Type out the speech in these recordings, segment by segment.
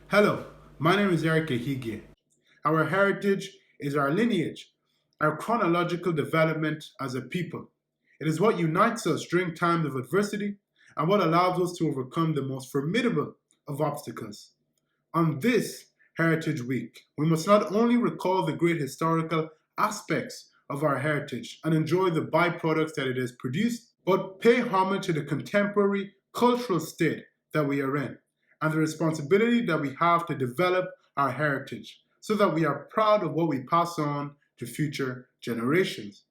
Hello, my name is Ehigie. Our heritage is our lineage, our chronological development as a people. It is what unites us during times of adversity and what allows us to overcome the most formidable of obstacles. On this Heritage Week, we must not only recall the great historical aspects of our heritage and enjoy the byproducts that it has produced, but pay homage to the contemporary cultural state that we are in and the responsibility that we have to develop our heritage so that we are proud of what we pass on to future generations.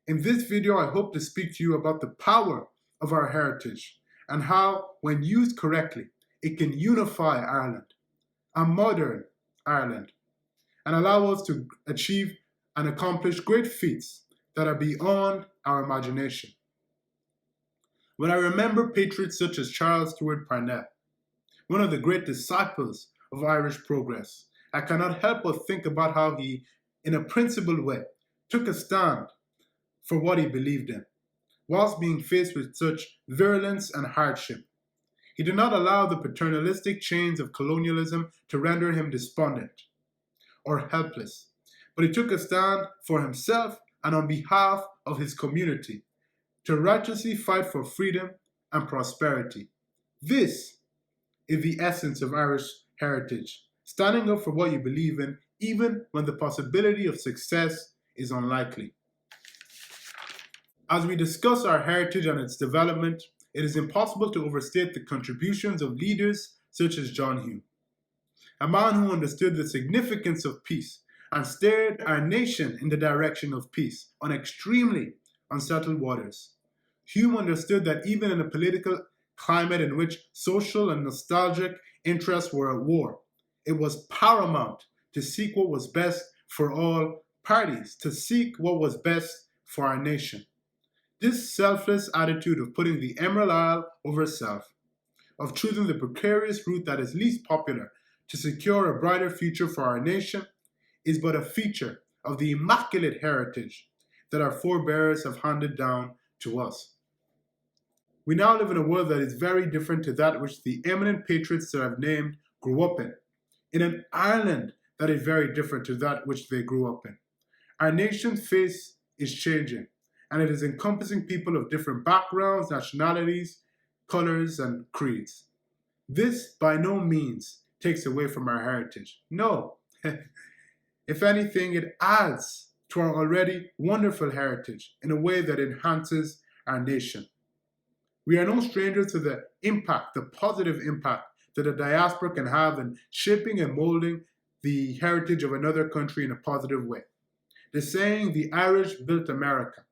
In this video, I hope to speak to you about the power of our heritage and how, when used correctly, it can unify Ireland, a modern Ireland, and allow us to achieve and accomplish great feats that are beyond our imagination. When I remember patriots such as Charles Stewart Parnell, one of the great disciples of Irish progress, I cannot help but think about how he, in a principled way, took a stand for what he believed in, whilst being faced with such virulence and hardship. He did not allow the paternalistic chains of colonialism to render him despondent or helpless, but he took a stand for himself and on behalf of his community to righteously fight for freedom and prosperity. This is the essence of Irish heritage, standing up for what you believe in, even when the possibility of success is unlikely. As we discuss our heritage and its development, it is impossible to overstate the contributions of leaders such as John Hume, a man who understood the significance of peace and steered our nation in the direction of peace on extremely unsettled waters. Hume understood that even in a political climate in which social and nostalgic interests were at war, it was paramount to seek what was best for all parties, to seek what was best for our nation. This selfless attitude of putting the Emerald Isle over self, of choosing the precarious route that is least popular to secure a brighter future for our nation, is but a feature of the immaculate heritage that our forebears have handed down to us. We now live in a world that is very different to that which the eminent patriots that I've named grew up in an Ireland that is very different to that which they grew up in. Our nation's face is changing, and it is encompassing people of different backgrounds, nationalities, colors, and creeds. This by no means takes away from our heritage. No. If anything, it adds to our already wonderful heritage in a way that enhances our nation. We are no strangers to the impact, the positive impact that a diaspora can have in shaping and molding the heritage of another country in a positive way. The saying, "the Irish built America,"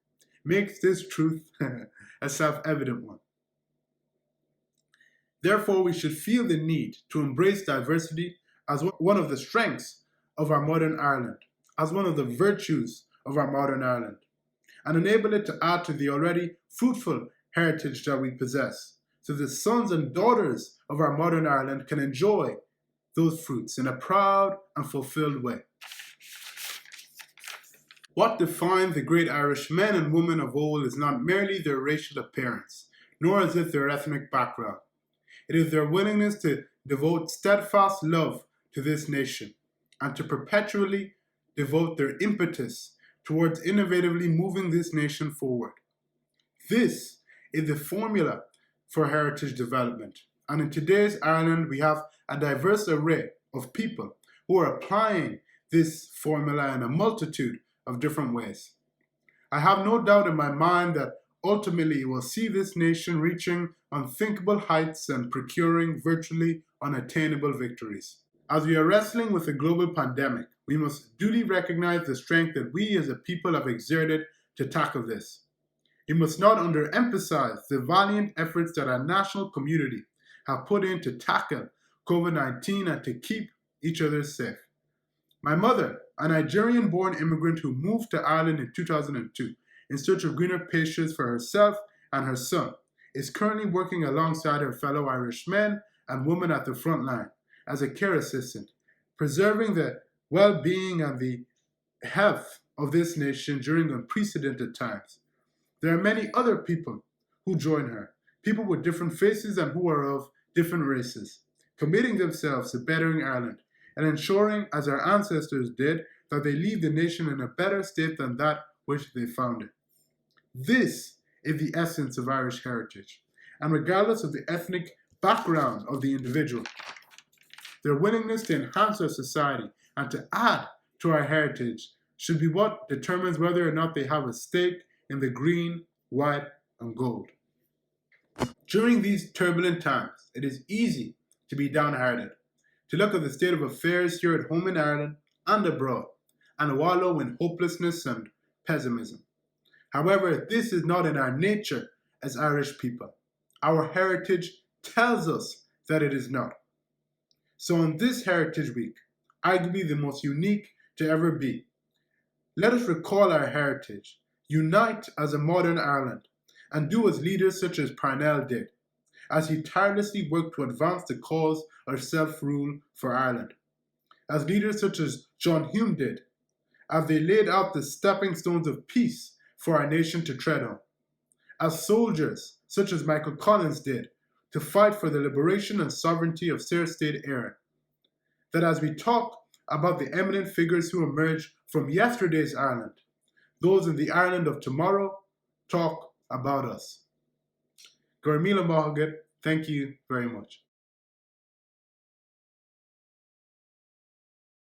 makes this truth a self-evident one. Therefore, we should feel the need to embrace diversity as one of the strengths of our modern Ireland, as one of the virtues of our modern Ireland, and enable it to add to the already fruitful heritage that we possess, so the sons and daughters of our modern Ireland can enjoy those fruits in a proud and fulfilled way. What defined the great Irish men and women of old is not merely their racial appearance, nor is it their ethnic background. It is their willingness to devote steadfast love to this nation and to perpetually devote their impetus towards innovatively moving this nation forward. This is the formula for heritage development. And in today's Ireland, we have a diverse array of people who are applying this formula in a multitude of different ways. I have no doubt in my mind that ultimately it will see this nation reaching unthinkable heights and procuring virtually unattainable victories. As we are wrestling with a global pandemic, we must duly recognize the strength that we as a people have exerted to tackle this. We must not underemphasize the valiant efforts that our national community have put in to tackle COVID-19 and to keep each other safe. My mother, a Nigerian-born immigrant who moved to Ireland in 2002 in search of greener pastures for herself and her son, is currently working alongside her fellow Irish men and women at the front line as a care assistant, preserving the well-being and the health of this nation during unprecedented times. There are many other people who join her, people with different faces and who are of different races, committing themselves to bettering Ireland and ensuring, as our ancestors did, that they leave the nation in a better state than that which they found it. This is the essence of Irish heritage, and regardless of the ethnic background of the individual, their willingness to enhance our society and to add to our heritage should be what determines whether or not they have a stake in the green, white, and gold. During these turbulent times, it is easy to be downhearted, to look at the state of affairs here at home in Ireland and abroad, and wallow in hopelessness and pessimism. However, this is not in our nature as Irish people. Our heritage tells us that it is not. So on this Heritage Week, arguably the most unique to ever be, let us recall our heritage, unite as a modern Ireland, and do as leaders such as Parnell did, as he tirelessly worked to advance the cause of self-rule for Ireland, as leaders such as John Hume did, as they laid out the stepping stones of peace for our nation to tread on, as soldiers such as Michael Collins did to fight for the liberation and sovereignty of Sir State Éireann, that as we talk about the eminent figures who emerged from yesterday's Ireland, those in the Ireland of tomorrow talk about us. Gormila Mahagat, thank you very much.